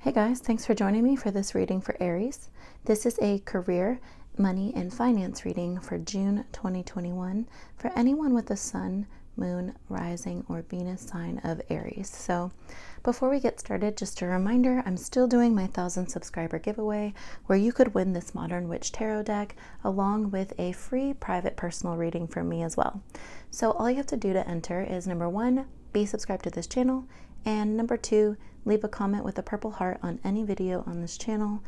Hey guys, thanks for joining me for this reading for Aries. This is a career, money, and finance reading for June 2021 for anyone with the Sun, Moon, Rising, or Venus sign of Aries. So before we get started, just a reminder, I'm still doing my 1,000 subscriber giveaway where you could win this Modern Witch Tarot deck along with a free private personal reading from me as well. So all you have to do to enter is number 1, be subscribed to this channel, and number 2, leave a comment with a purple heart on any video on this channel.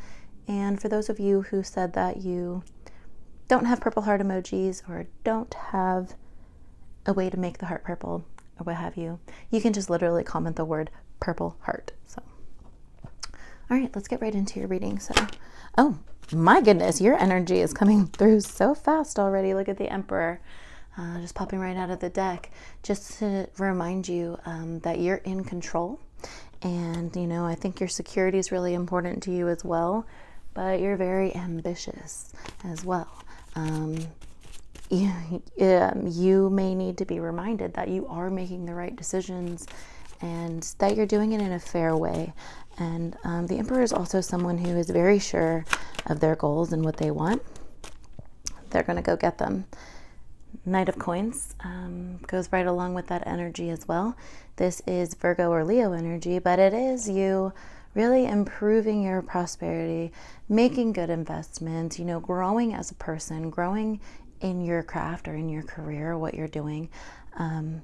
And for those of you who said that you don't have purple heart emojis or don't have a way to make the heart purple or what have you, you can just literally comment the word purple heart. So, all right, let's get right into your reading. So, oh my goodness, your energy is coming through so fast already. Look at the Emperor. Just popping right out of the deck, just to remind you that you're in control. And, you know, I think your security is really important to you as well, but you're very ambitious as well. You may need to be reminded that you are making the right decisions and that you're doing it in a fair way. And the Emperor is also someone who is very sure of their goals and what they want. They're going to go get them. Knight of Coins goes right along with that energy as well. This is Virgo or Leo energy, but it is you really improving your prosperity, making good investments, you know, growing as a person, growing in your craft or in your career, what you're doing. And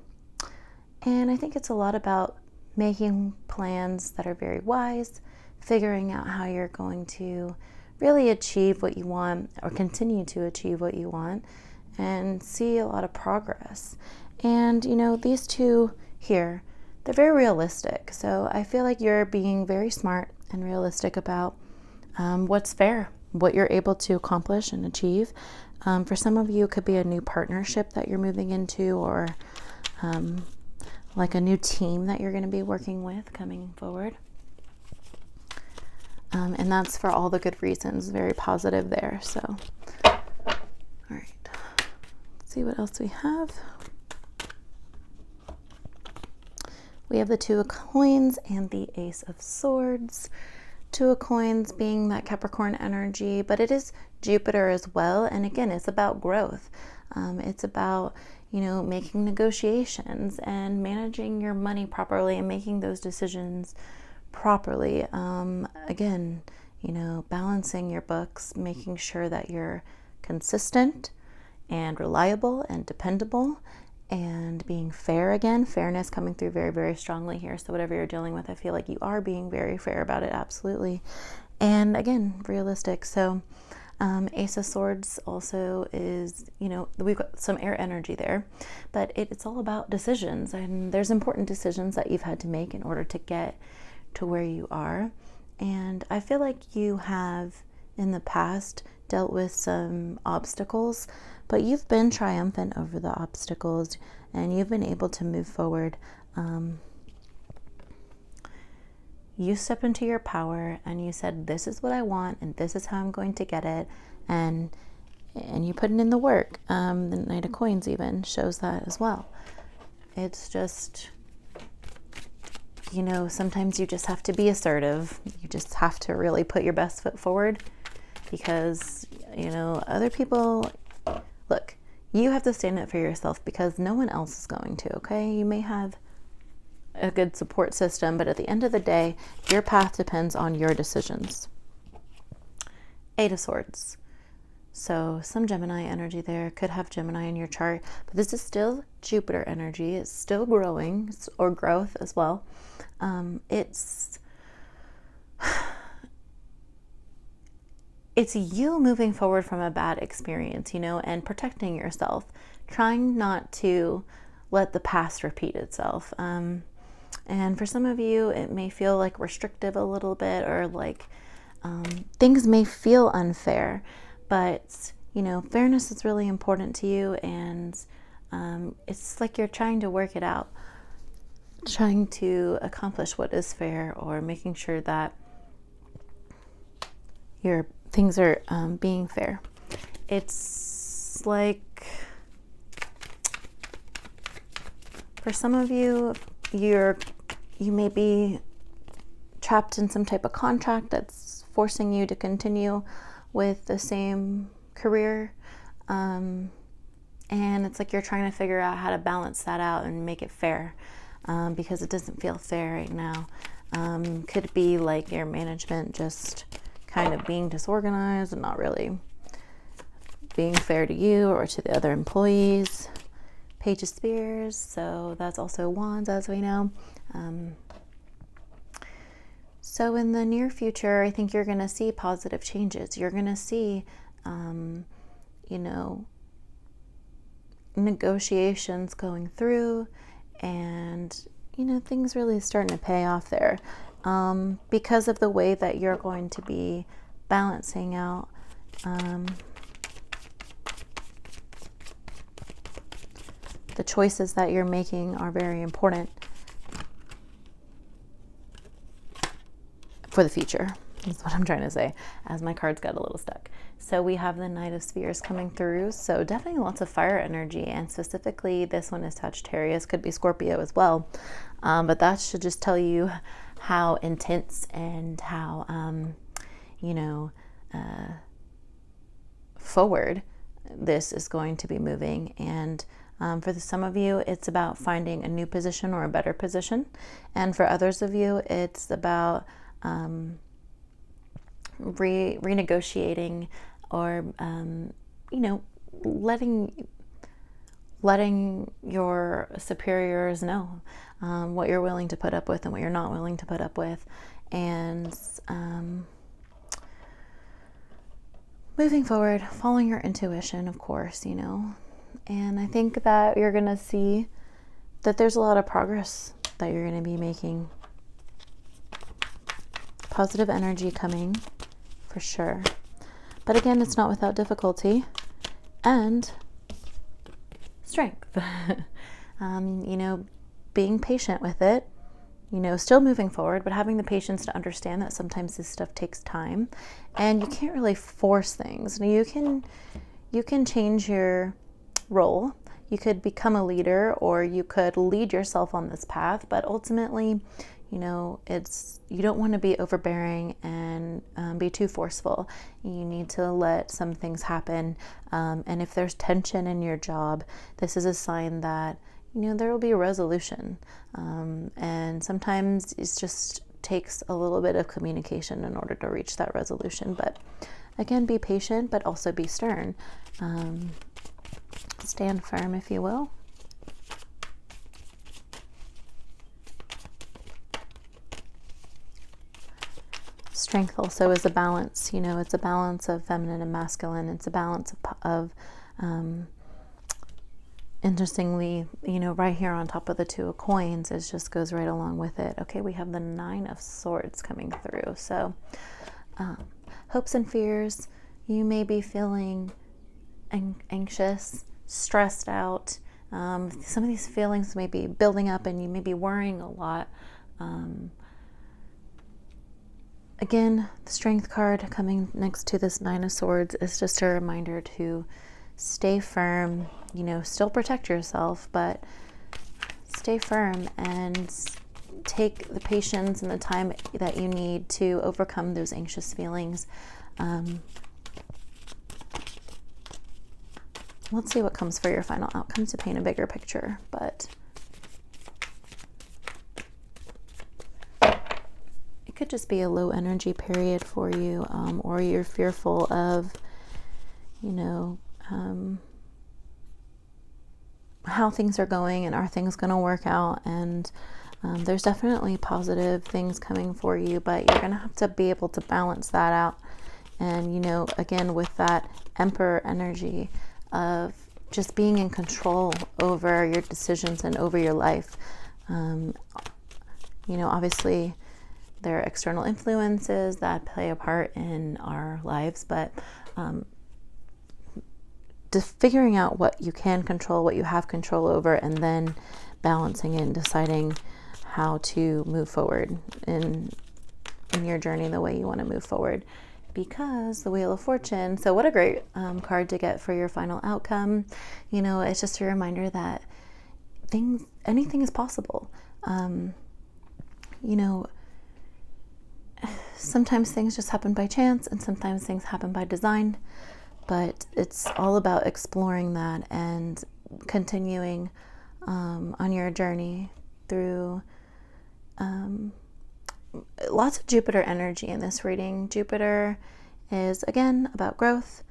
I think it's a lot about making plans that are very wise, figuring out how you're going to really achieve what you want or continue to achieve what you want, and see a lot of progress. And you know, these two here, they're very realistic. So I feel like you're being very smart and realistic about what's fair, what you're able to accomplish and achieve. For some of you, it could be a new partnership that you're moving into, or like a new team that you're going to be working with coming forward. And that's for all the good reasons, very positive there. So, all right. See what else we have. We have the Two of Coins and the Ace of Swords. Two of Coins being that Capricorn energy, but it is Jupiter as well. And again, it's about growth. It's about, you know, making negotiations and managing your money properly and making those decisions properly. Again, you know, balancing your books, making sure that you're consistent and reliable and dependable, and being fair. Again, fairness coming through very, very strongly here. So whatever you're dealing with, I feel like you are being very fair about it. Absolutely. And again, realistic. So Ace of Swords also is, you know, we've got some air energy there, but it's all about decisions. And there's important decisions that you've had to make in order to get to where you are. And I feel like you have in the past dealt with some obstacles, but you've been triumphant over the obstacles and you've been able to move forward. You stepped into your power and you said, this is what I want and this is how I'm going to get it. And you put it in the work. The Knight of Coins even shows that as well. It's just, you know, sometimes you just have to be assertive. You just have to really put your best foot forward, because, you know, other people, look, you have to stand up for yourself because no one else is going to, okay? You may have a good support system, but at the end of the day, your path depends on your decisions. Eight of Swords. So some Gemini energy there, could have Gemini in your chart, but this is still Jupiter energy. It's still growing, or growth as well. It's you moving forward from a bad experience, you know, and protecting yourself, trying not to let the past repeat itself. And for some of you, it may feel like restrictive a little bit, or like things may feel unfair, but, you know, fairness is really important to you. And it's like you're trying to work it out, trying to accomplish what is fair, or making sure that your things are being fair. It's like, for some of you, you may be trapped in some type of contract that's forcing you to continue with the same career. And it's like you're trying to figure out how to balance that out and make it fair, because it doesn't feel fair right now. Could be like your management just kind of being disorganized and not really being fair to you or to the other employees. Page of Spears, so that's also Wands, as we know. So in the near future, I think you're going to see positive changes. You're going to see, negotiations going through, and, things really starting to pay off there, because of the way that you're going to be balancing out the choices that you're making are very important for the future. That's what I'm trying to say, as my cards got a little stuck. So we have the Knight of Spears coming through. So definitely lots of fire energy, and specifically this one is Sagittarius, could be Scorpio as well. But that should just tell you how intense and how, forward this is going to be moving. And for some of you, it's about finding a new position or a better position. And for others of you, it's about renegotiating or, letting your superiors know what you're willing to put up with and what you're not willing to put up with. And moving forward, following your intuition, of course, And I think that you're going to see that there's a lot of progress that you're going to be making. Positive energy coming, for sure. But again, it's not without difficulty and strength. Being patient with it, still moving forward, but having the patience to understand that sometimes this stuff takes time, and you can't really force things. You can change your role. You could become a leader, or you could lead yourself on this path, but ultimately, you don't want to be overbearing and be too forceful. You need to let some things happen. And if there's tension in your job, this is a sign that, there will be a resolution. And sometimes it just takes a little bit of communication in order to reach that resolution. But again, be patient, but also be stern. Stand firm, if you will. Strength also is a balance. It's a balance of feminine and masculine. It's a balance of interestingly, right here on top of the Two of Coins, it just goes right along with it. Okay, we have the Nine of Swords coming through. So hopes and fears. You may be feeling anxious, stressed out. Some of these feelings may be building up, and you may be worrying a lot. Again, the Strength card coming next to this Nine of Swords is just a reminder to stay firm, still protect yourself, but stay firm and take the patience and the time that you need to overcome those anxious feelings. Let's see what comes for your final outcome to paint a bigger picture, but it could just be a low energy period for you, or you're fearful of, how things are going and are things going to work out. And there's definitely positive things coming for you, but you're going to have to be able to balance that out. And, again, with that Emperor energy of just being in control over your decisions and over your life. Obviously there are external influences that play a part in our lives, but just figuring out what you can control, what you have control over, and then balancing it and deciding how to move forward in your journey the way you want to move forward. Because the Wheel of Fortune, so what a great card to get for your final outcome. It's just a reminder that anything is possible. sometimes things just happen by chance and sometimes things happen by design, but it's all about exploring that and continuing on your journey through lots of Jupiter energy in this reading. Jupiter is, again, about growth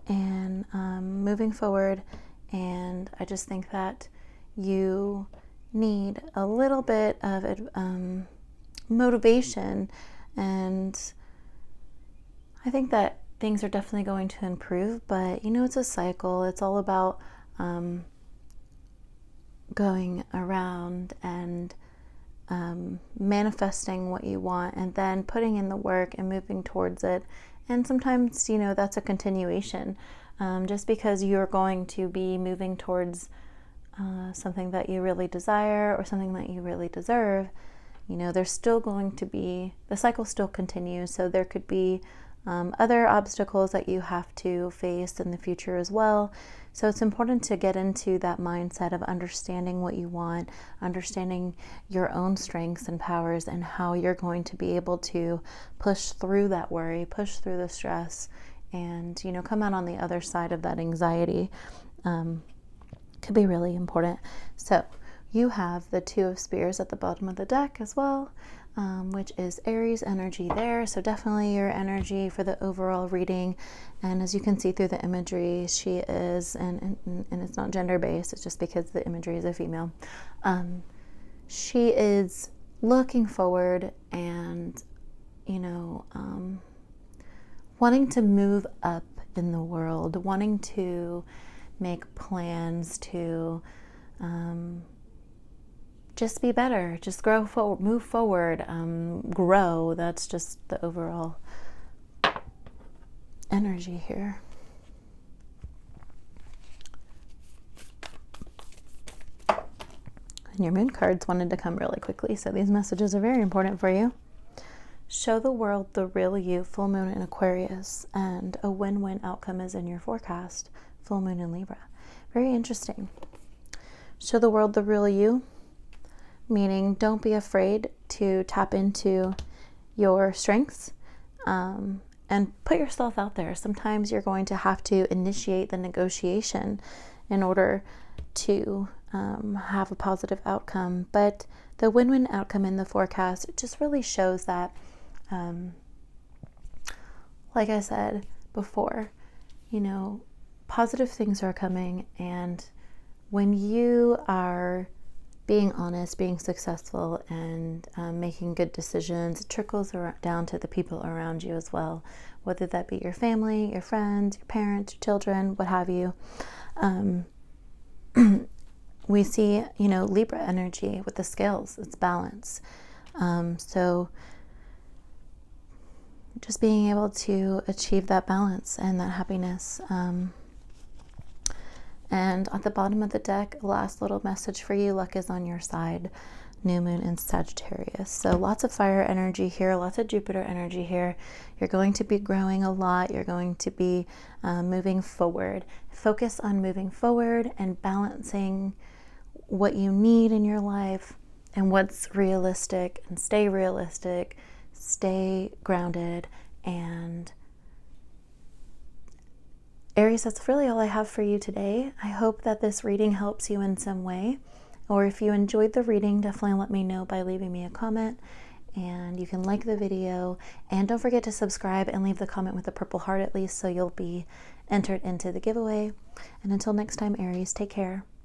and moving forward, and I just think that you need a little bit of motivation, and I think that things are definitely going to improve, but it's a cycle. It's all about going around and manifesting what you want and then putting in the work and moving towards it. And sometimes, that's a continuation. Just because you're going to be moving towards something that you really desire or something that you really deserve, there's still going to be, the cycle still continues. So there could be other obstacles that you have to face in the future as well. So it's important to get into that mindset of understanding what you want, understanding your own strengths and powers, and how you're going to be able to push through that worry, push through the stress, and come out on the other side of that anxiety. Could be really important. So you have the Two of Spears at the bottom of the deck as well, which is Aries energy there. So definitely your energy for the overall reading. And as you can see through the imagery, she is, and it's not gender based, it's just because the imagery is a female. She is looking forward and, wanting to move up in the world, wanting to make plans to just be better, just grow forward, move forward, grow. That's just the overall energy here. And your moon cards wanted to come really quickly, so these messages are very important for you. Show the world the real you, full moon in Aquarius, and a win-win outcome is in your forecast, full moon in Libra. Very interesting. Show the world the real you, meaning don't be afraid to tap into your strengths and put yourself out there. Sometimes you're going to have to initiate the negotiation in order to have a positive outcome. But the win-win outcome in the forecast, it just really shows that, like I said before, positive things are coming, and when you are being honest, being successful, and making good decisions, it trickles down to the people around you as well, whether that be your family, your friends, your parents, your children, what have you. We see, Libra energy with the scales, it's balance. So just being able to achieve that balance and that happiness. And at the bottom of the deck, last little message for you, luck is on your side, new moon in Sagittarius. So lots of fire energy here, lots of Jupiter energy here. You're going to be growing a lot. You're going to be moving forward. Focus on moving forward and balancing what you need in your life and what's realistic, and stay realistic, stay grounded. And Aries, that's really all I have for you today. I hope that this reading helps you in some way. Or if you enjoyed the reading, definitely let me know by leaving me a comment. And you can like the video. And don't forget to subscribe and leave the comment with a purple heart at least, so you'll be entered into the giveaway. And until next time, Aries, take care.